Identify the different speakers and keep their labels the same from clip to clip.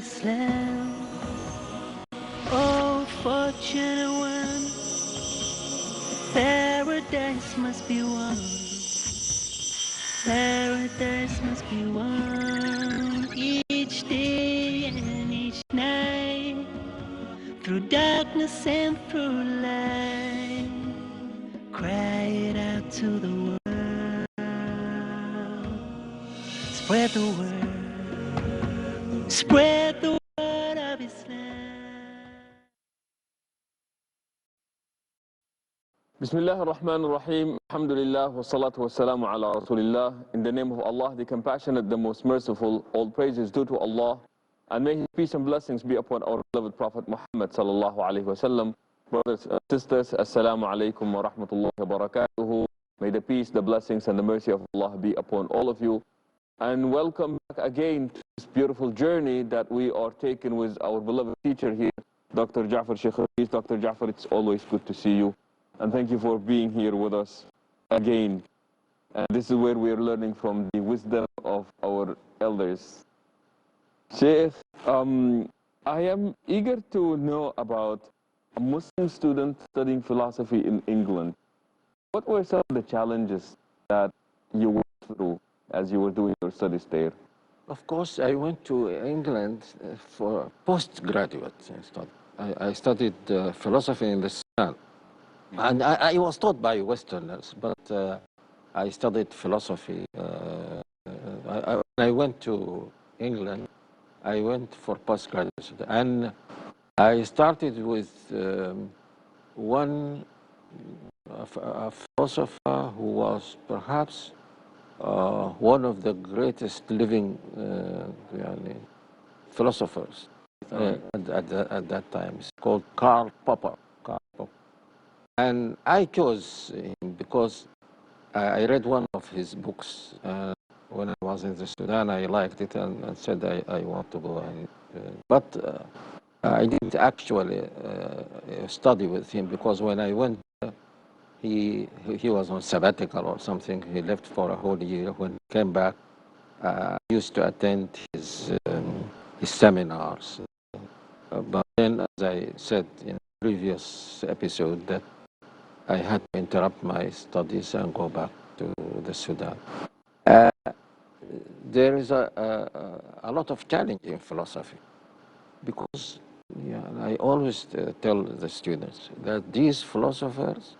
Speaker 1: Islam. Oh, fortunate one, paradise must be won. Paradise must be won each day and each night, through darkness and through light. Cry it out to the world. Spread the word. Spread the word of Islam.
Speaker 2: Bismillah ar-Rahman ar-Rahim. Alhamdulillah wa salatu wa salamu ala Rasulillah. In the name of Allah, the compassionate, the most merciful, all praise is due to Allah. And may His peace and blessings be upon our beloved Prophet Muhammad sallallahu alayhi wa sallam. Brothers and sisters, assalamu alaikum wa rahmatullahi wa barakatuhu. May the peace, the blessings and the mercy of Allah be upon all of you. And welcome back again to this beautiful journey that we are taking with our beloved teacher here, Dr. Jaafar Idris. Dr. Jaafar, it's always good to see you. And thank you for being here with us again. And this is where we are learning from the wisdom of our elders. Sheikh, I am eager to know about a Muslim student studying philosophy in England. What were some of the challenges that you went through as you were doing your studies there?
Speaker 3: Of course, I went to England for postgraduate study. I studied philosophy in the Sudan. And I was taught by Westerners, but I studied philosophy. When I went to England, I went for postgraduate study. And I started with a philosopher who was perhaps one of the greatest living philosophers at that time. It's called Karl Popper. And I chose him because I read one of his books when I was in the Sudan. I liked it and said I want to go. But I didn't actually study with him because when I went, he was on sabbatical or something. He left for a whole year. When he came back, I used to attend his seminars. But then, as I said in a previous episode, that I had to interrupt my studies and go back to the Sudan. There is a lot of challenge in philosophy because I always tell the students that these philosophers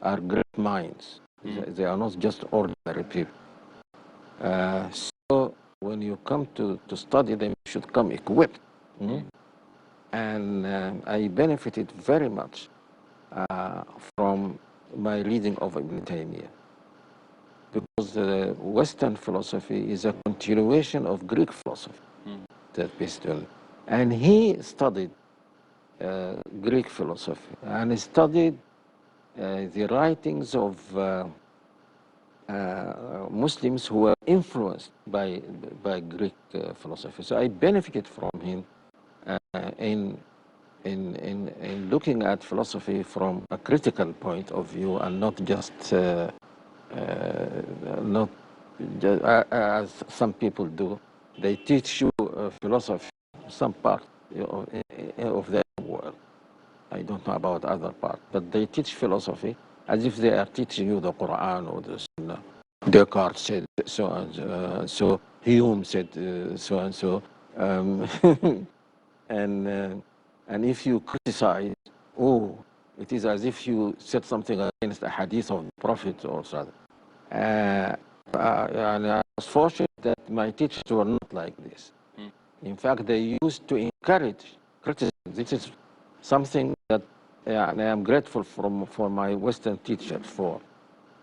Speaker 3: are great minds. They are not just ordinary people. So when you come to study them, you should come equipped. And I benefited very much from my reading of Ibn Taymiyyah, because Western philosophy is a continuation of Greek philosophy that based on, and he studied Greek philosophy and he studied the writings of Muslims who were influenced by Greek philosophy. So I benefited from him in looking at philosophy from a critical point of view and not just as some people do. They teach you philosophy, some part of their world. I don't know about other part, but they teach philosophy as if they are teaching you the Quran or the Sunnah. Descartes said so and so. Hume said so and so. And if you criticize, it is as if you said something against a hadith of the Prophet or something. And I was fortunate that my teachers were not like this. In fact, they used to encourage criticism. This is something that I am grateful for my Western teachers for.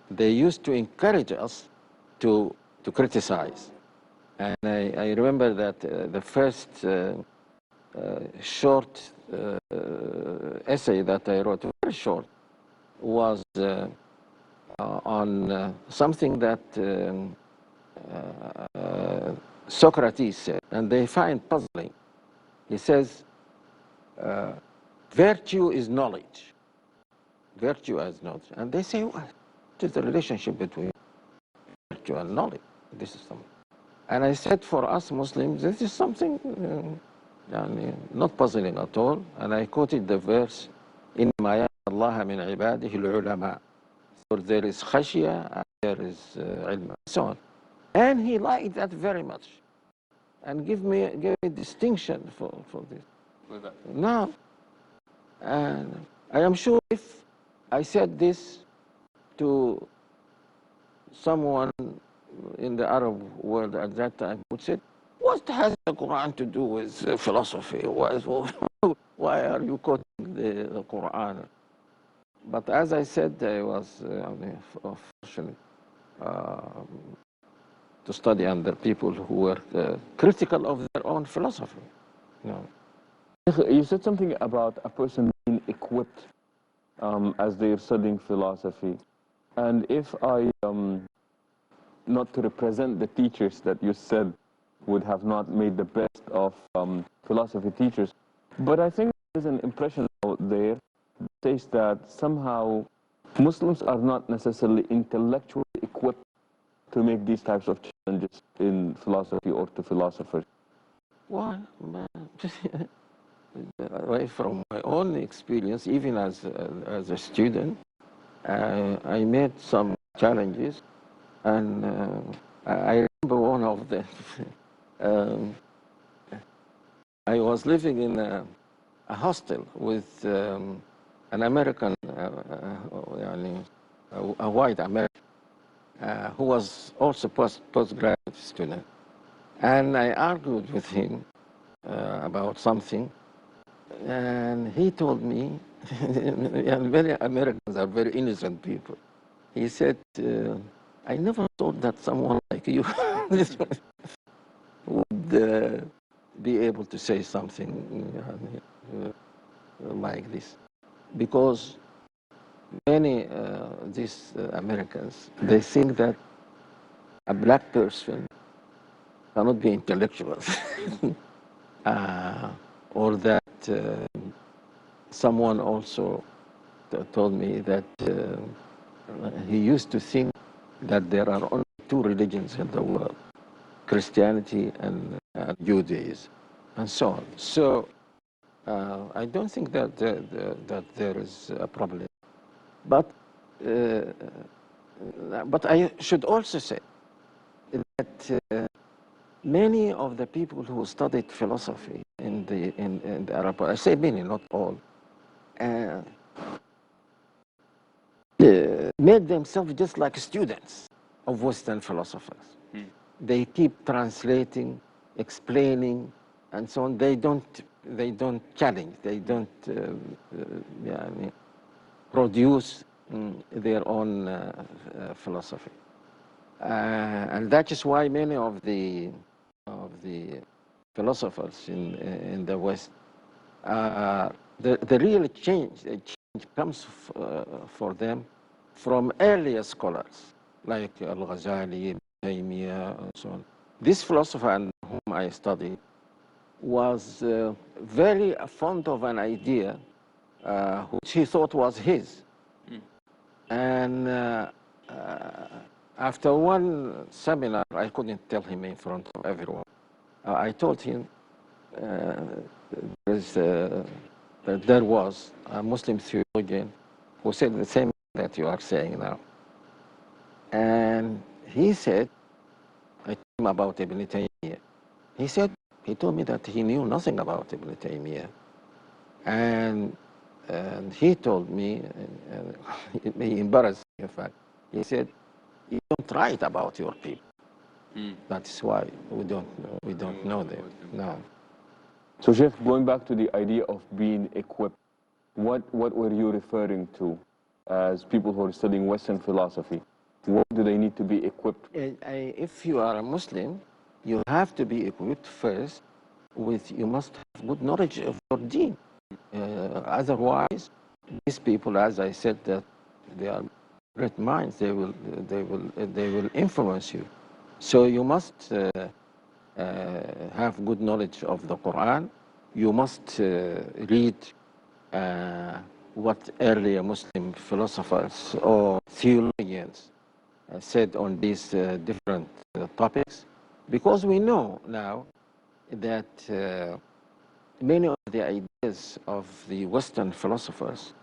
Speaker 3: They used to encourage us to criticize. And I remember that the first short essay that I wrote, very short, was on something that Socrates said, and they find puzzling. He says, virtue is knowledge. Virtue is knowledge. And they say, what is the relationship between virtue and knowledge? This is something. And I said, for us Muslims, this is something not puzzling at all. And I quoted the verse, إِنَّمَا يَخْشَى اللَّهَ مِنْ عِبَادِهِ الْعُلَمَاء. So there is khashya and there is ilm, so on. And he liked that very much, and gave me distinction for this. Now, and I am sure if I said this to someone in the Arab world at that time, would say, what has the Quran to do with philosophy? Why are you quoting the Quran? But as I said, I was fortunate to study under people who were critical of their own philosophy.
Speaker 2: You said something about a person being equipped as they're studying philosophy. And if I, not to represent the teachers that you said would have not made the best of philosophy teachers, but I think there's an impression out there that says that somehow Muslims are not necessarily intellectually equipped to make these types of challenges in philosophy or to philosophers.
Speaker 3: Why? From my own experience, even as a student, I met some challenges, and I remember one of them. I was living in a hostel with an American, a white American, who was also postgraduate student. And I argued with him about something, and he told me, and many Americans are very innocent people. He said, I never thought that someone like you would be able to say something like this. Because many these Americans, they think that a black person cannot be intellectual, or that someone also told me that he used to think that there are only two religions in the world, Christianity and Judaism, and so on. So I don't think that there is a problem. But I should also say that many of the people who studied philosophy in the Arab world, I say many, not all, made themselves just like students of Western philosophers. They keep translating, explaining, and so on. They don't challenge. They don't produce their own philosophy. And that is why many of the philosophers in the West, the real change comes for them from earlier scholars like Al-Ghazali, Taymiyyah, and so on. This philosopher whom I studied was very fond of an idea which he thought was his. And after one seminar, I couldn't tell him in front of everyone. I told him that there was a Muslim theologian who said the same that you are saying now. And he said, I told him about Ibn Taymiyyah. He told me that he knew nothing about Ibn Taymiyyah. And he told me, he embarrassed me, in fact, he said, you don't write about your people. That is why we don't know them. No.
Speaker 2: So, Sheikh, going back to the idea of being equipped, what were you referring to as people who are studying Western philosophy? What do they need to be equipped?
Speaker 3: If you are a Muslim, you have to be equipped first with, you must have good knowledge of your deen. Otherwise, these people, as I said, that they are great minds, they will influence you. So you must have good knowledge of the Quran. You must read what earlier Muslim philosophers or theologians said on these different topics, because we know now that many of the ideas of the Western philosophers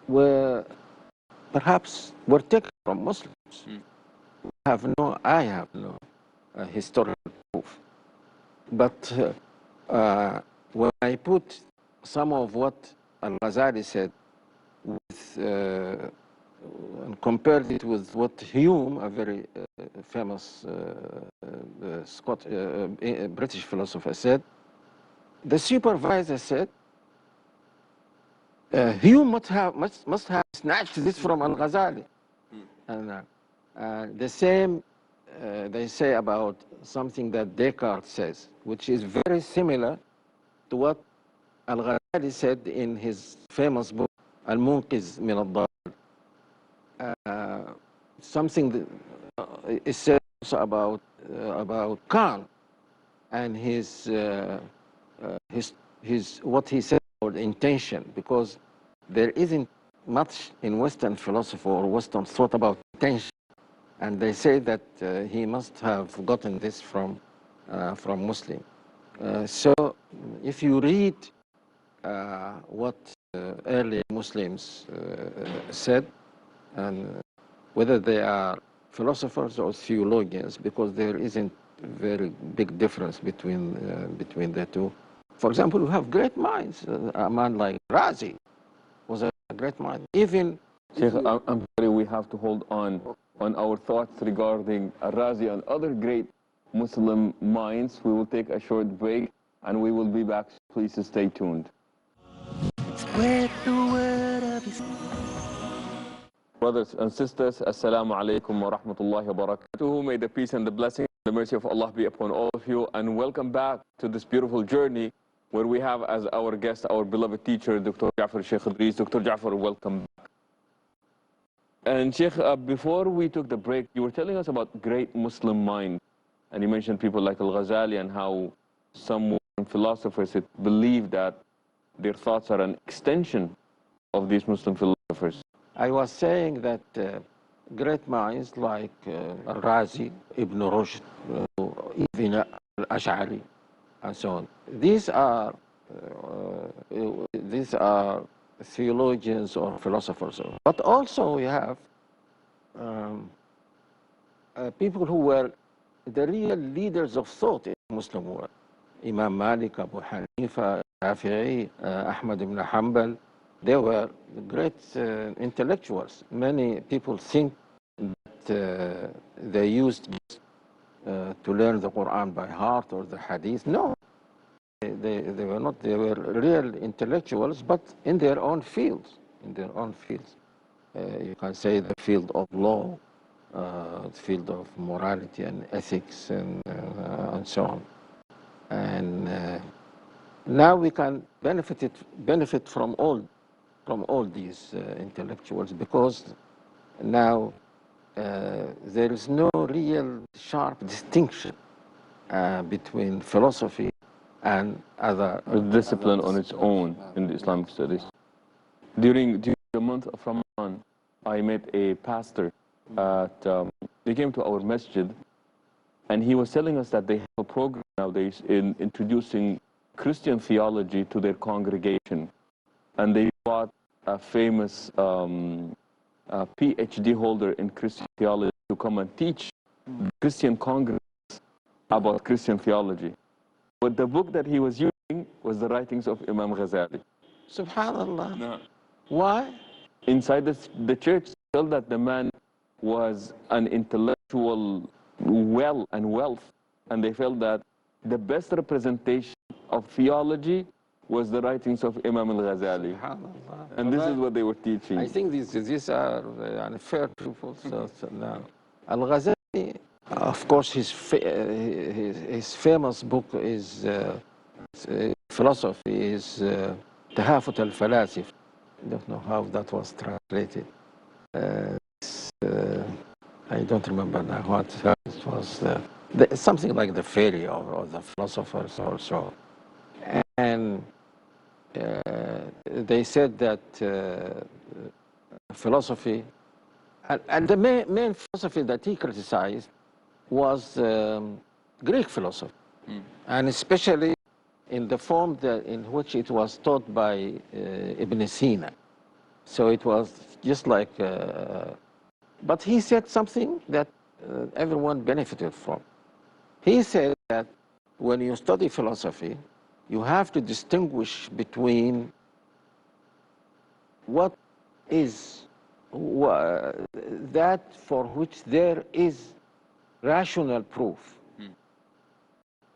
Speaker 3: were perhaps were taken from Muslims. I have no historical proof. But when I put some of what Al-Ghazali said with, and compared it with what Hume, a very famous British philosopher, said, the supervisor said, Hume must have snatched this from Al-Ghazali. And the same they say about something that Descartes says, which is very similar to what Al-Ghazali said in his famous book, Al-Munqiz min al-Dal. Something that is said also about Kant and his what he said about intention, because there isn't much in Western philosophy or Western thought about intention, and they say that he must have gotten this from Muslim. So if you read what early Muslims said, and whether they are philosophers or theologians, because there isn't very big difference between the two. For example, we have great minds. A man like Razi was a great mind. Even
Speaker 2: Sheikh, I'm sorry, we have to hold on our thoughts regarding Razi and other great Muslim minds. We will take a short break and we will be back. Please stay tuned.
Speaker 1: Spread the word of Islam.
Speaker 2: Brothers and sisters, Assalamu alaikum wa rahmatullahi wa barakatuhu. May the peace and the blessing and the mercy of Allah be upon all of you, and welcome back to this beautiful journey where we have as our guest our beloved teacher, Dr. Jaafar Idris. Dr. Jaafar, welcome back. And Sheikh, before we took the break, you were telling us about great Muslim mind, and you mentioned people like Al-Ghazali and how some philosophers believe that their thoughts are an extension of these Muslim philosophers.
Speaker 3: I was saying that great minds like Razi, Ibn Rushd, even Al-Ash'ari, and so on. These are theologians or philosophers. But also we have people who were the real leaders of thought in the Muslim world. Imam Malik, Abu Hanifa, Shafi'i, Ahmad ibn Hanbal. They were great intellectuals. Many people think that they used to learn the Quran by heart or the Hadith. No, they were not. They were real intellectuals, but in their own fields. You can say the field of law, the field of morality and ethics, and so on. And now we can benefit from all these intellectuals, because now there is no real sharp distinction between philosophy and other
Speaker 2: discipline on its own in the Islamic studies. During the month of Ramadan, I met a pastor they came to our masjid, and he was telling us that they have a program nowadays in introducing Christian theology to their congregation, and they brought a famous PhD holder in Christian theology to come and teach Christian congregants about Christian theology. But the book that he was using was the writings of Imam Ghazali.
Speaker 3: Subhanallah.
Speaker 2: No.
Speaker 3: Why?
Speaker 2: Inside the church felt that the man was an intellectual wealth, and they felt that the best representation of theology was the writings of Imam al-Ghazali. And this is what they were teaching.
Speaker 3: I think these are fair people. So now, Al-Ghazali, of course, his famous book is philosophy is Tahafut al-Falasif. I don't know how that was translated. I don't remember now what it was. Something like the fairy or the philosophers or so. And they said that philosophy, and the main philosophy that he criticized was Greek philosophy. and especially in the form in which it was taught by Ibn Sina. So it was just like, but he said something that everyone benefited from. He said that when you study philosophy, you have to distinguish between what is that for which there is rational proof.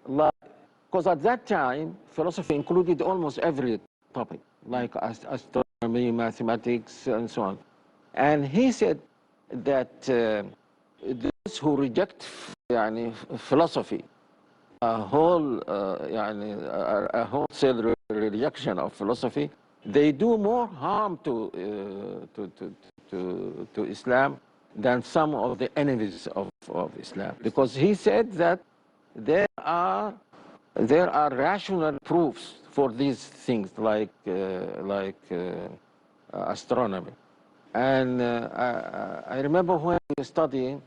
Speaker 3: Because at that time, philosophy included almost every topic, like astronomy, mathematics, and so on. And he said that those who reject philosophy, a wholesale rejection of philosophy, they do more harm to Islam than some of the enemies of Islam. Because he said that there are rational proofs for these things like astronomy. And I remember when we were studying,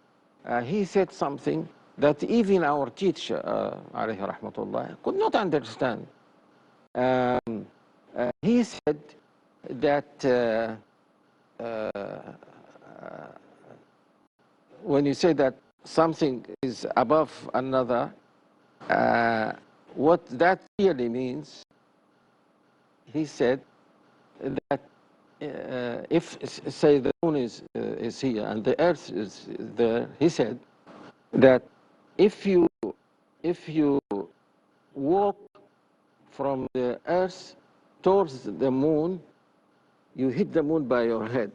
Speaker 3: he said something that even our teacher, alayhi rahmatullah, could not understand. He said that when you say that something is above another, what that really means, he said that if, say, the moon is here and the earth is there, he said that if you walk from the earth towards the moon, you hit the moon by your head.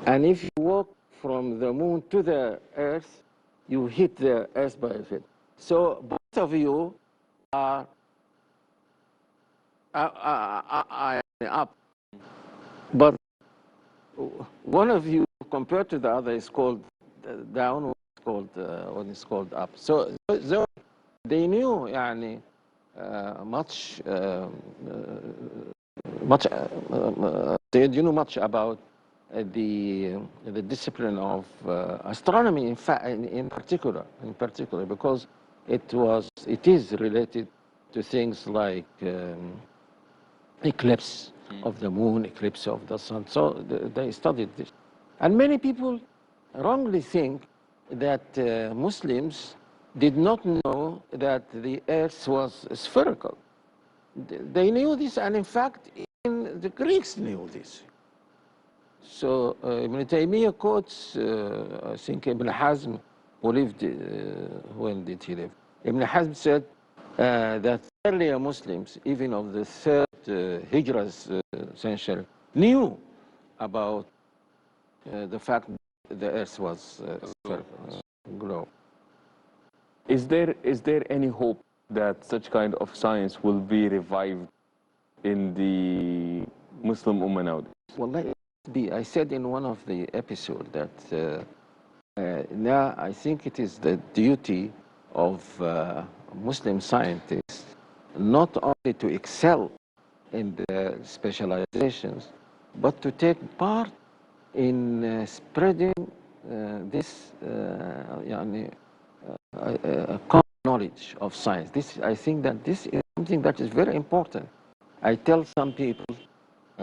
Speaker 3: And if you walk from the moon to the earth, you hit the earth by your head. So both of you are up, but one of you compared to the other is called down, one is called up. So they knew much they knew much about the discipline of astronomy, in fact, in particular, because it is related to things like eclipse of the moon, eclipse of the sun. So they studied this. And many people wrongly think that Muslims did not know that the earth was spherical. They knew this, and in fact, even the Greeks knew this. So Ibn Taymiyyah quotes, I think Ibn Hazm, who lived, when did he live? Ibn Hazm said that earlier Muslims, even of the third Hijrah century, knew about the fact that the earth was globe.
Speaker 2: Is there any hope that such kind of science will be revived in the Muslim Ummah nowadays?
Speaker 3: Well, I said in one of the episodes that now I think it is the duty of Muslim scientists not only to excel in the specializations, but to take part in spreading this common knowledge of science. I think that this is something that is very important. I tell some people,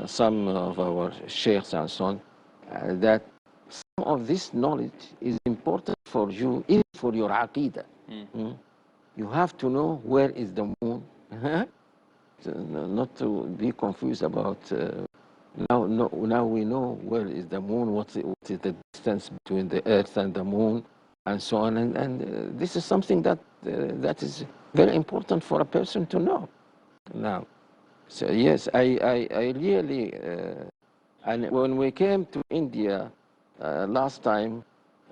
Speaker 3: some of our sheikhs and so on, that some of this knowledge is important for you, even for your aqidah. You have to know where is the moon, not to be confused about, now we know where is the moon, what is the distance between the earth and the moon, and so on. And this is something that is very important for a person to know now. So yes, I really, and when we came to India last time,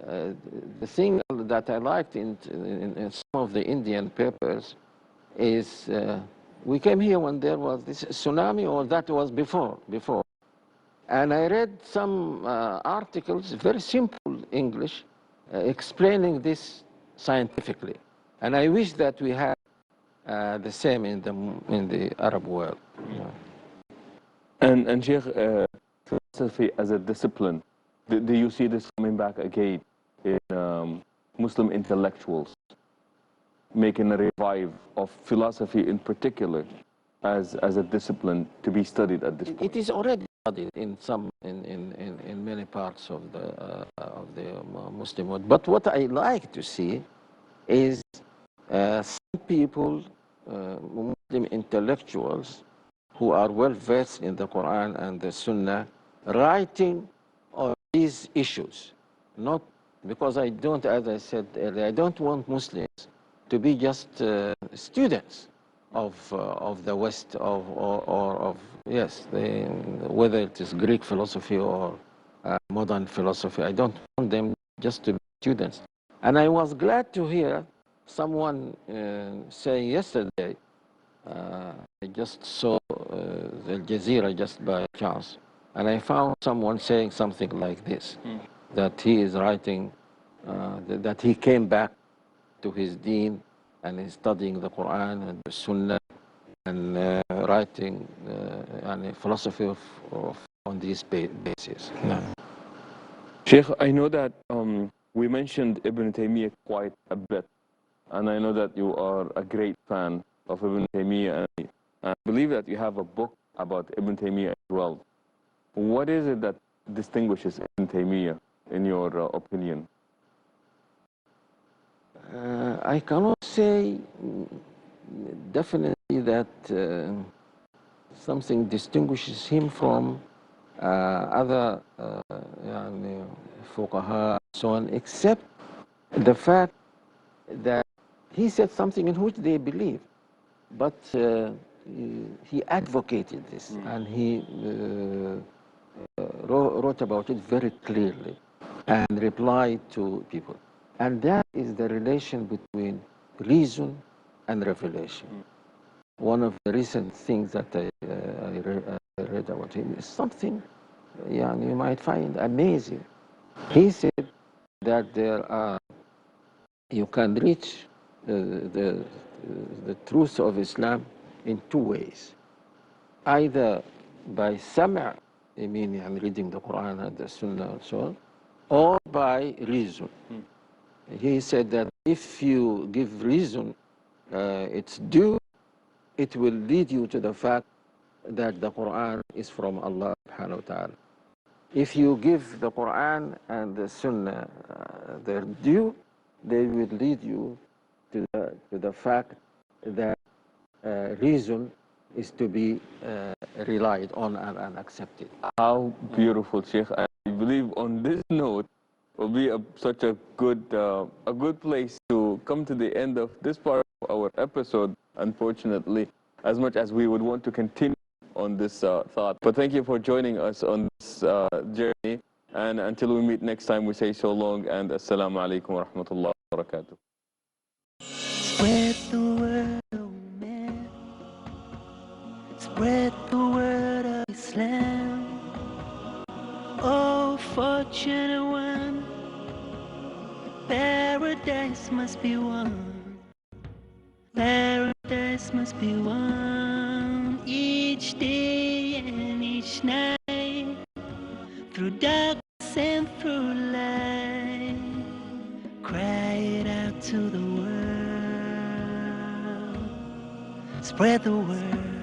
Speaker 3: the thing that I liked in some of the Indian papers is we came here when there was this tsunami, or that was before. And I read some articles, very simple English, explaining this scientifically. And I wish that we had the same in the Arab world.
Speaker 2: And Sheikh, philosophy as a discipline, do you see this coming back again in Muslim intellectuals? making a revive of philosophy in particular as a discipline to be studied at this point?
Speaker 3: It is already studied in many parts of the Muslim world. But what I like to see is some people, Muslim intellectuals, who are well versed in the Quran and the Sunnah, writing on these issues. Not because I don't, as I said earlier, I don't want Muslims to be just students of the West, or yes, whether it is Greek philosophy or modern philosophy. I don't want them just to be students. And I was glad to hear someone say yesterday, I just saw Al Jazeera just by chance, and I found someone saying something like this, that he is writing, that he came back to his deen and is studying the Quran and the Sunnah and writing philosophy on these bases.
Speaker 2: Sheikh, I know that we mentioned Ibn Taymiyyah quite a bit, and I know that you are a great fan of Ibn Taymiyyah, and I believe that you have a book about Ibn Taymiyyah as well. What is it that distinguishes Ibn Taymiyyah, in your opinion?
Speaker 3: I cannot say definitely that something distinguishes him from other fuqaha and so on, except the fact that he said something in which they believe, but he advocated this, and he wrote about it very clearly and replied to people. And that is the relation between reason and revelation. One of the recent things that I read about him is something you might find amazing. He said that you can reach the truth of Islam in two ways. Either by sama', I mean reading the Quran and the Sunnah and so on, or by reason. He said that if you give reason its due, it will lead you to the fact that the Quran is from Allah subhanahu wa ta'ala. If you give the Quran and the Sunnah their due, they will lead you to the fact that reason is to be relied on and accepted.
Speaker 2: How beautiful, Sheikh. I believe on this note will be such a good place to come to the end of this part of our episode, unfortunately, as much as we would want to continue on this thought. But thank you for joining us on this journey, and until we meet next time, we say so long and assalamu alaikum wa rahmatullahi wa barakatuh.
Speaker 1: Spread the word, oh man. Spread the word of Islam. Oh, fortunate one. Paradise must be won. Paradise must be won. Each day and each night. Through darkness and through light. Cry it out to the world. Spread the word.